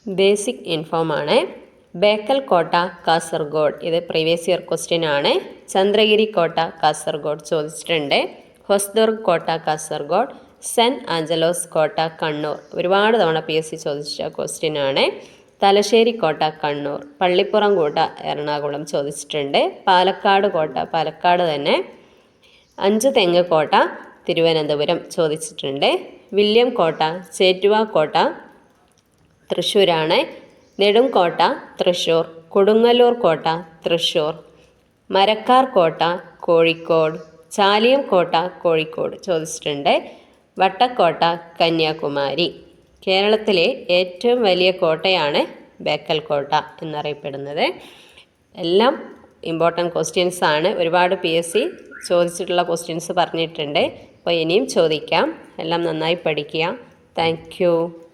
Basic ഇൻഫോമാണ്. Bekal കോട്ട കാസർഗോഡ്, ഇത് previous year question ആണ്. ചന്ദ്രഗിരി കോട്ട കാസർഗോഡ് ചോദിച്ചിട്ടുണ്ട്. ഹൊസ്ദുർഗ് കോട്ട കാസർഗോഡ്, സെൻറ്റ് ആഞ്ചലോസ് കോട്ട കണ്ണൂർ, ഒരുപാട് തവണ PSC ചോദിച്ച ക്വസ്റ്റ്യൻ ആണ്. തലശ്ശേരി കോട്ട കണ്ണൂർ, പള്ളിപ്പുറം കോട്ട എറണാകുളം ചോദിച്ചിട്ടുണ്ട്. പാലക്കാട് കോട്ട പാലക്കാട് തന്നെ. അഞ്ച് തെങ്ങ് കോട്ട തിരുവനന്തപുരം ചോദിച്ചിട്ടുണ്ട്. വില്യം കോട്ട ചേറ്റുവ കോട്ട തൃശ്ശൂരാണ്. നെടുംകോട്ട തൃശ്ശൂർ, കൊടുങ്ങല്ലൂർ കോട്ട തൃശ്ശൂർ, മരക്കാർ കോട്ട കോഴിക്കോട്, ചാലിയം കോട്ട കോഴിക്കോട് ചോദിച്ചിട്ടുണ്ട്. വട്ടക്കോട്ട കന്യാകുമാരി. കേരളത്തിലെ ഏറ്റവും വലിയ കോട്ടയാണ് ബേക്കൽ കോട്ട എന്നറിയപ്പെടുന്നത്. എല്ലാം ഇമ്പോർട്ടൻറ്റ് ക്വസ്റ്റ്യൻസ് ആണ്. ഒരുപാട് PSC ചോദിച്ചിട്ടുള്ള ക്വസ്റ്റ്യൻസ് പറഞ്ഞിട്ടുണ്ട്. അപ്പോൾ ഇനിയും ചോദിക്കാം. എല്ലാം നന്നായി പഠിക്കുക. Thank you.